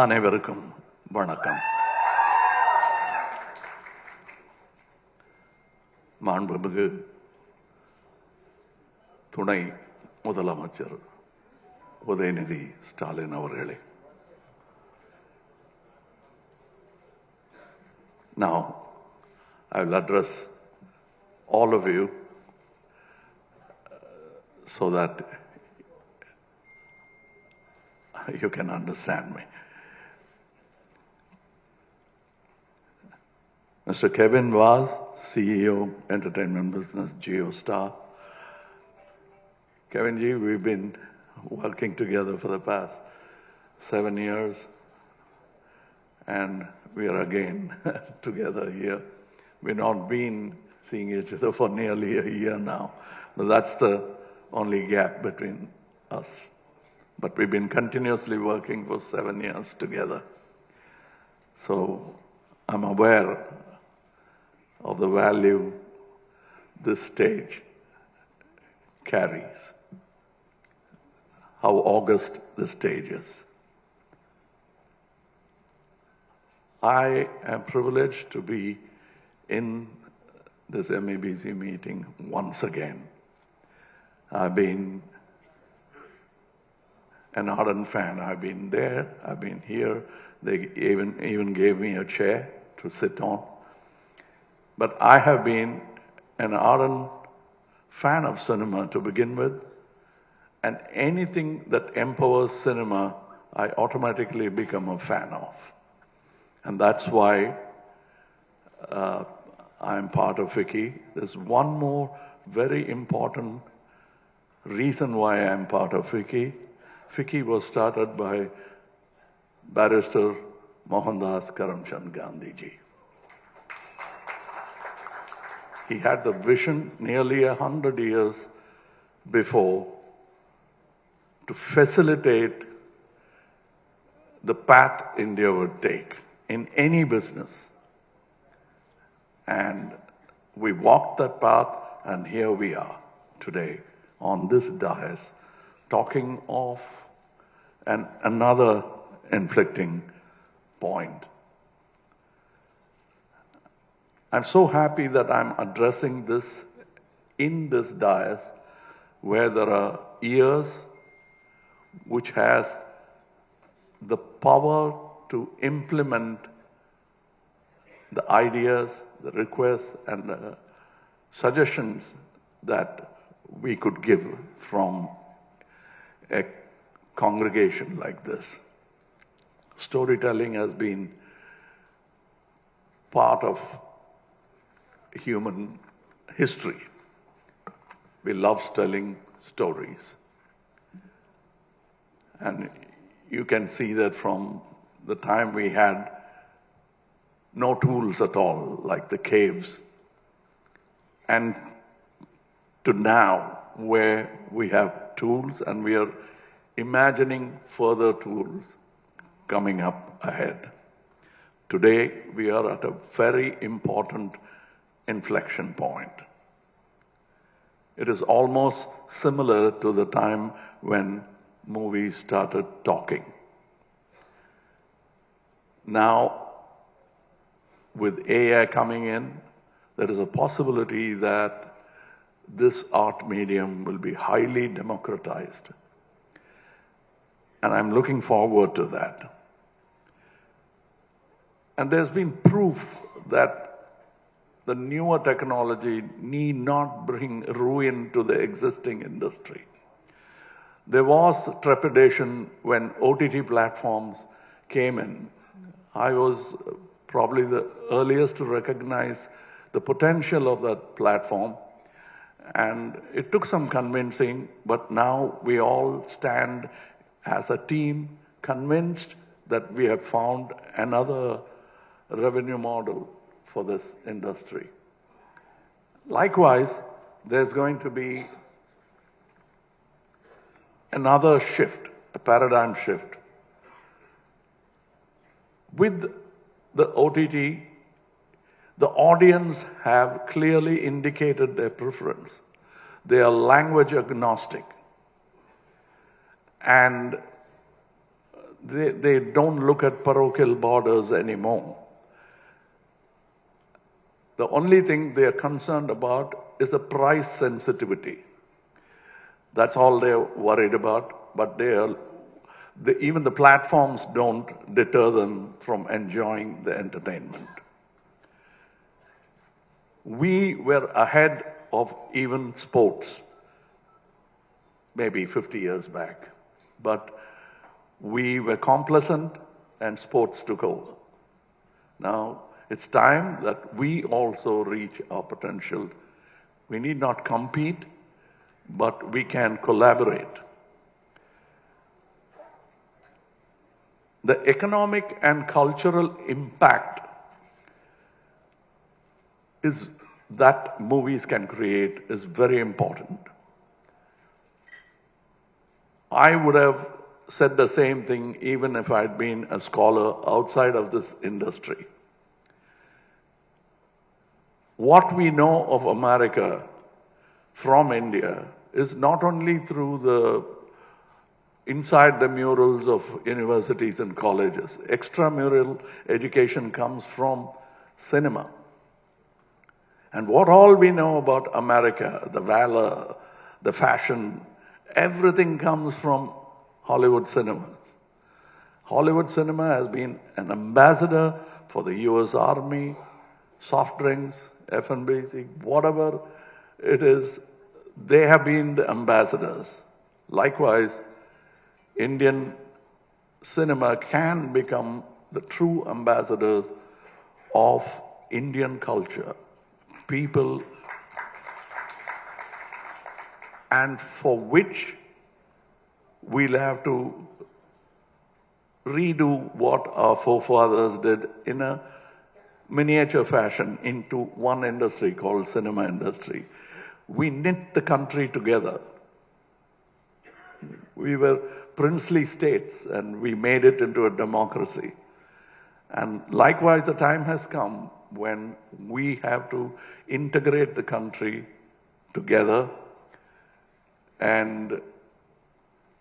அனைவருக்கும் வணக்கம். மாண்புமிகு துணை முதலமைச்சர் உதயநிதி ஸ்டாலின் அவர்களே, now I will address all of you so that you can understand me. Mr. Kevin Vaz, CEO, Entertainment Business, GeoStar. Kevin ji, we've been working together for the past 7 years, and we are again together here. We've not been seeing each other for nearly a year now, but that's the only gap between us. But we've been continuously working for 7 years together. So I'm aware of the value this stage carries, how august this stage is. I am privileged to be in this MEBC meeting once again. I've been an ardent fan. I've been there, I've been here. They even gave me a chair to sit on. But I have been an ardent fan of cinema to begin with, and anything that empowers cinema, I automatically become a fan of. And that's why I'm part of FICCI. There's one more very important reason why I'm part of FICCI. FICCI was started by Barrister Mohandas Karamchand Gandhi ji. He had the vision nearly 100 years before to facilitate the path India would take in any business. And we walked that path, and here we are today on this dais talking of another inflicting point. I'm so happy that I'm addressing this in this dais where there are ears which has the power to implement the ideas, the requests, and the suggestions that we could give from a congregation like this. Storytelling has been part of human history. We love telling stories. And you can see that from the time we had no tools at all, like the caves, and to now where we have tools and we are imagining further tools coming up ahead. Today, we are at a very important inflection point. It is almost similar to the time when movies started talking. Now, with AI coming in, there is a possibility that this art medium will be highly democratized. And I'm looking forward to that. And there's been proof that the newer technology need not bring ruin to the existing industry. There was trepidation when OTT platforms came in. I was probably the earliest to recognize the potential of that platform, and it took some convincing, but now we all stand as a team convinced that we have found another revenue model for this industry. Likewise, there's going to be another shift, a paradigm shift. With the OTT, the audience have clearly indicated their preference. They are language agnostic. And they don't look at parochial borders anymore. The only thing they are concerned about is the price sensitivity. That's all they're worried about, but even the platforms don't deter them from enjoying the entertainment. We were ahead of even sports, maybe 50 years back, but we were complacent and sports took over. Now, it's time that we also reach our potential. We need not compete, but we can collaborate. The economic and cultural impact that movies can create is very important. I would have said the same thing even if I'd been a scholar outside of this industry. What we know of America from India is not only through inside the murals of universities and colleges. Extramural education comes from cinema. And what all we know about America, the valor, the fashion, everything comes from Hollywood cinemas. Hollywood cinema has been an ambassador for the US Army, soft drinks, F&B, whatever it is, they have been the ambassadors. Likewise, Indian cinema can become the true ambassadors of Indian culture. People, and for which we'll have to redo what our forefathers did in a miniature fashion into one industry called cinema industry. We knit the country together. We were princely states and we made it into a democracy. And likewise, the time has come when we have to integrate the country together and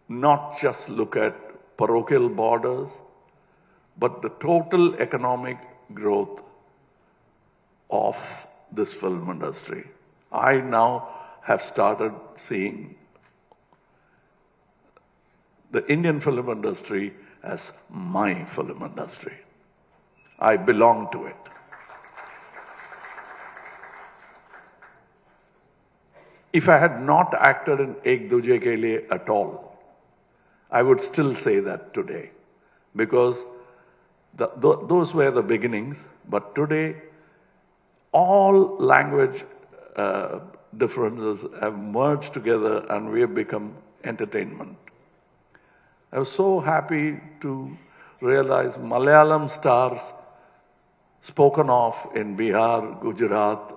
not just look at parochial borders, but the total economic growth of this film industry. I now have started seeing the Indian film industry as my film industry. I belong to it. If I had not acted in Ek Duje Ke Liye at all, I would still say that today. Because those were the beginnings, but today all language differences have merged together and we have become entertainment. I was so happy to realize Malayalam stars spoken of in Bihar, Gujarat,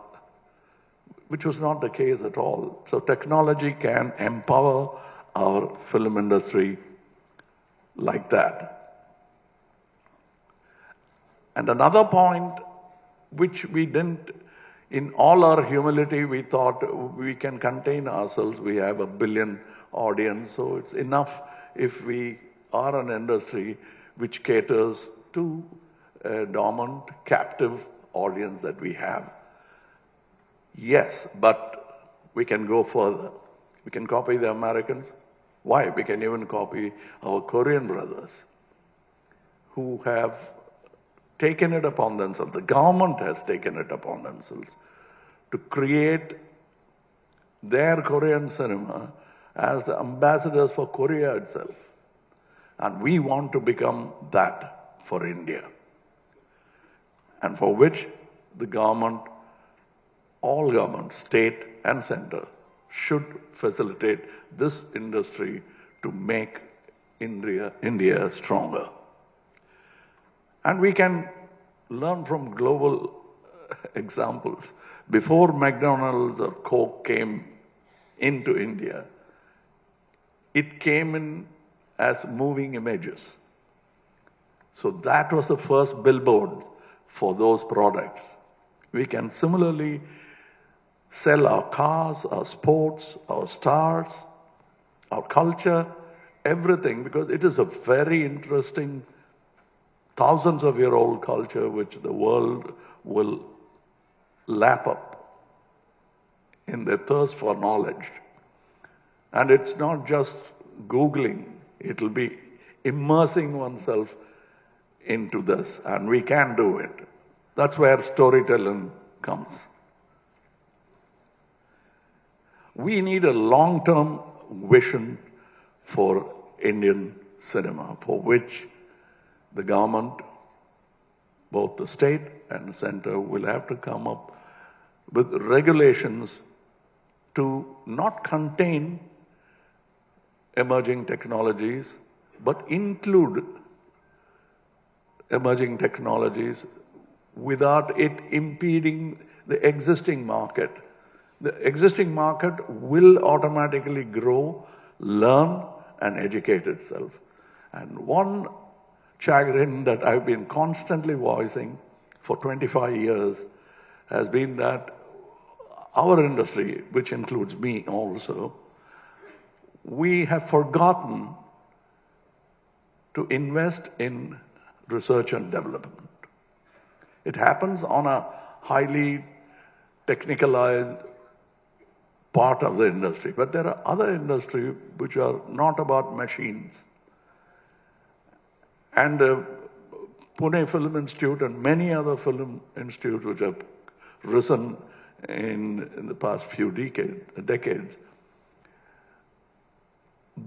which was not the case at all. So technology can empower our film industry like that. And another point which we didn't, in all our humility, we thought we can contain ourselves. We have 1 billion audience, so it's enough if we are an industry which caters to a dormant, captive audience that we have. Yes, but we can go further. We can copy the Americans. Why? We can even copy our Korean brothers who have taken it upon themselves. The government has taken it upon themselves to create their Korean cinema as the ambassadors for Korea itself. And we want to become that for India. And for which the government, all governments, state and center, should facilitate this industry to make India stronger. And we can learn from global examples. Before McDonald's or Coke came into India, it came in as moving images. So that was the first billboard for those products. We can similarly sell our cars, our sports, our stars, our culture everything, because it is a very interesting, thousands of year old culture which the world will lap up in their thirst for knowledge. And it's not just Googling, it'll be immersing oneself into this, and we can do it. That's where storytelling comes. We need a long-term vision for Indian cinema, for which the government, both the state and the center, will have to come up with regulations to not contain emerging technologies, but include emerging technologies without it impeding the existing market. The existing market will automatically grow, learn, and educate itself. And one chagrin that I've been constantly voicing for 25 years has been that our industry, which includes me also, we have forgotten to invest in research and development. It happens on a highly technicalized part of the industry, but there are other industries which are not about machines. And the Pune Film Institute and many other film institutes which have risen in the past few decades,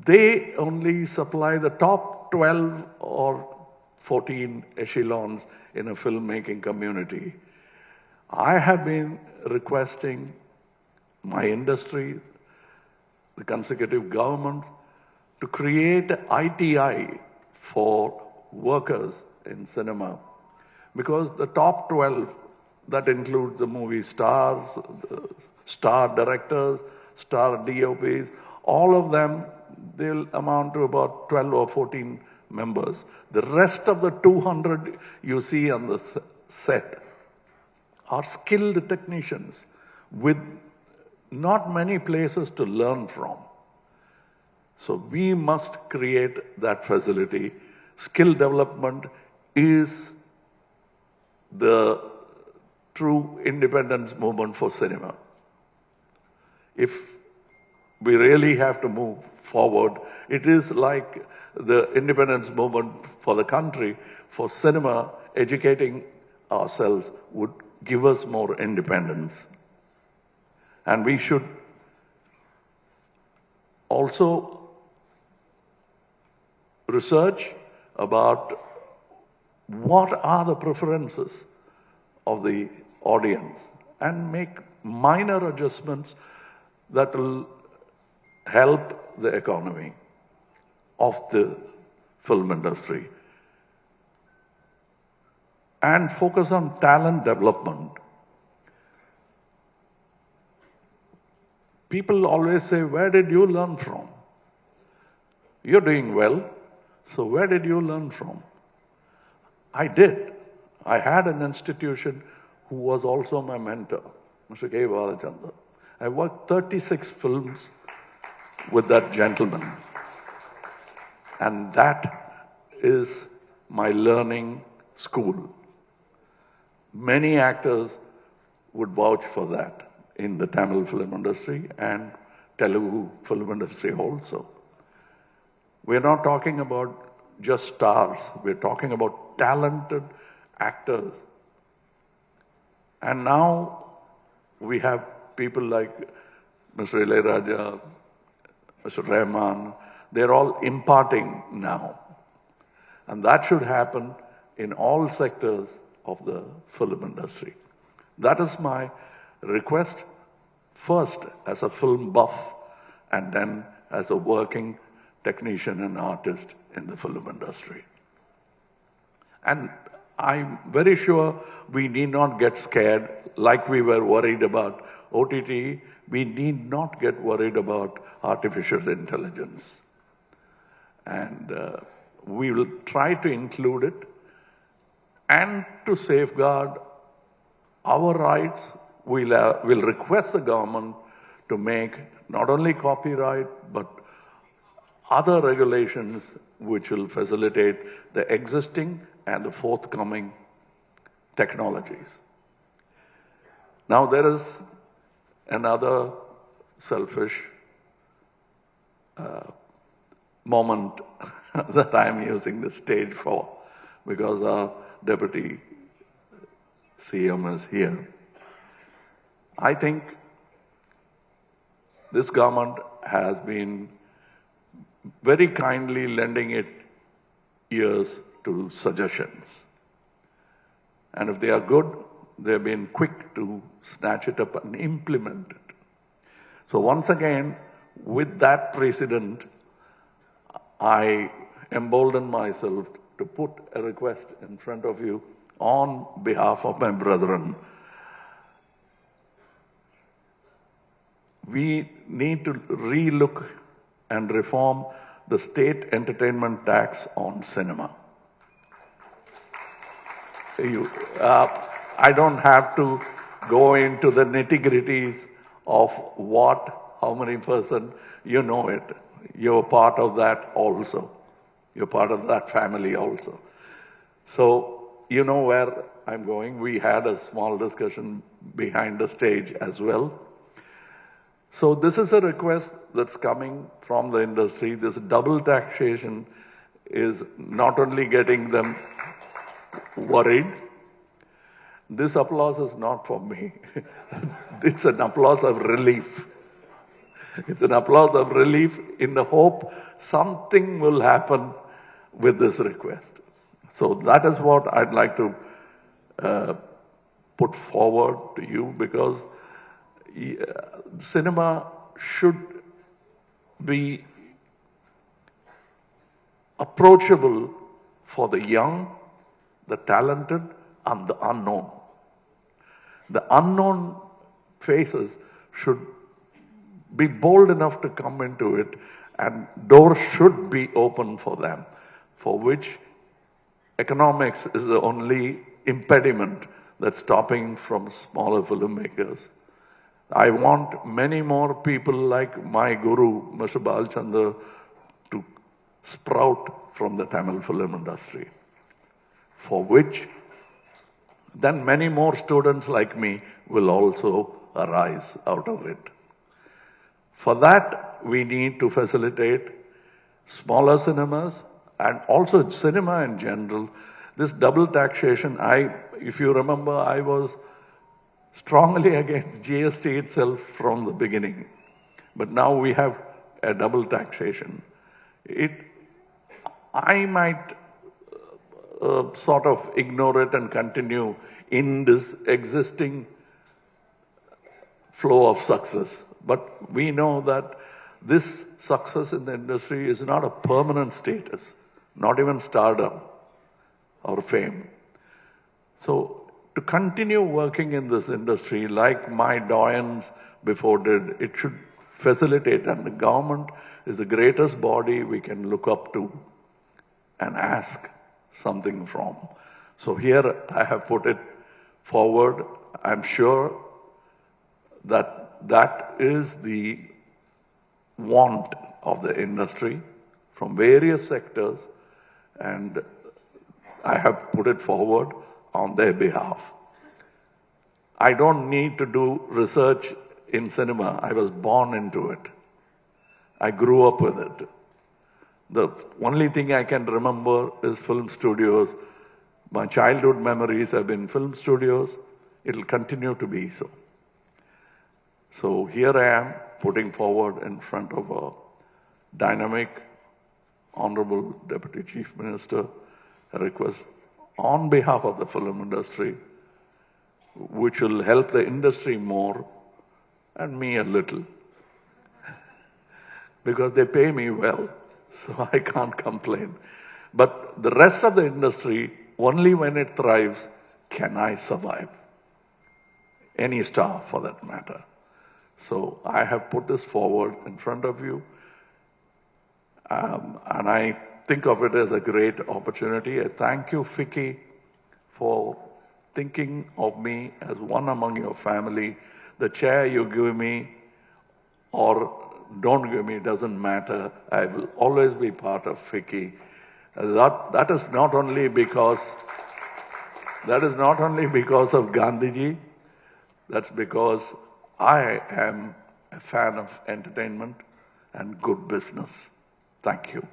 they only supply the top 12 or 14 echelons in a filmmaking community. I have been requesting my industry, the consecutive governments, to create ITI for workers in cinema. Because the top 12, that includes the movie stars, the star directors, star DOPs, all of them, they'll amount to about 12 or 14 members. The rest of the 200 you see on the set are skilled technicians with not many places to learn from. So we must create that facility. Skill development is the true independence movement for cinema. If we really have to move forward, it is like the independence movement for the country. For cinema, educating ourselves would give us more independence. And we should also research about what are the preferences of the audience and make minor adjustments that will help the economy of the film industry. And focus on talent development. People always say, where did you learn from? You're doing well, so where did you learn from? I did. I had an institution who was also my mentor, Mr. K. Balachandra. I worked 36 films with that gentleman. And that is my learning school. Many actors would vouch for that in the Tamil film industry and Telugu film industry also. We're not talking about just stars. We're talking about talented actors. And now we have people like Mr. Ilayaraja, Mr. Rahman. They're all imparting now. And that should happen in all sectors of the film industry. That is my request, first as a film buff and then as a working technician and artist in the film industry. And I'm very sure we need not get scared like we were worried about OTT. We need not get worried about artificial intelligence. And we will try to include it and to safeguard our rights. We'll request the government to make not only copyright but other regulations which will facilitate the existing and the forthcoming technologies. Now there is another selfish moment that I am using the stage for, because our Deputy CM is here. I think this government has been very kindly lending its ears to suggestions. And if they are good, they've been quick to snatch it up and implement it. So once again, with that precedent, I embolden myself to put a request in front of you on behalf of my brethren. We need to relook and reform the state entertainment tax on cinema. I don't have to go into the nitty-gritties of how many percent, you know it. You're part of that also. You're part of that family also. So, you know where I'm going. We had a small discussion behind the stage as well. So this is a request that's coming from the industry. This double taxation is not only getting them worried. This applause is not for me. It's an applause of relief. It's an applause of relief in the hope something will happen with this request. So that is what I'd like to put forward to you, because cinema should be approachable for the young, the talented, and the unknown. The unknown faces should be bold enough to come into it, and doors should be open for them, for which economics is the only impediment that's stopping from smaller filmmakers. I want many more people like my guru, Mr. Balchandra, to sprout from the Tamil film industry, for which then many more students like me will also arise out of it. For that, we need to facilitate smaller cinemas and also cinema in general. This double taxation, if you remember, I was strongly against GST itself from the beginning. But now we have a double taxation. I might sort of ignore it and continue in this existing flow of success. But we know that this success in the industry is not a permanent status, not even stardom or fame. So to continue working in this industry like my doyens before did, it should facilitate, and the government is the greatest body we can look up to and ask something from. So here I have put it forward. I'm sure that that is the want of the industry from various sectors, and I have put it forward on their behalf. I don't need to do research in cinema. I was born into it. I grew up with it. The only thing I can remember is film studios. My childhood memories have been film studios. It'll continue to be so. So here I am putting forward in front of a dynamic, Honorable Deputy Chief Minister, a request on behalf of the film industry, which will help the industry more and me a little. Because they pay me well, so I can't complain. But the rest of the industry, only when it thrives can I survive. Any star for that matter. So I have put this forward in front of you, and I think of it as a great opportunity. I thank you, Vicky, for thinking of me as one among your family. The chair you give me, or don't give me, doesn't matter. I will always be part of FICCI. That is not only because of Gandhiji. That's because I am a fan of entertainment and good business. Thank you.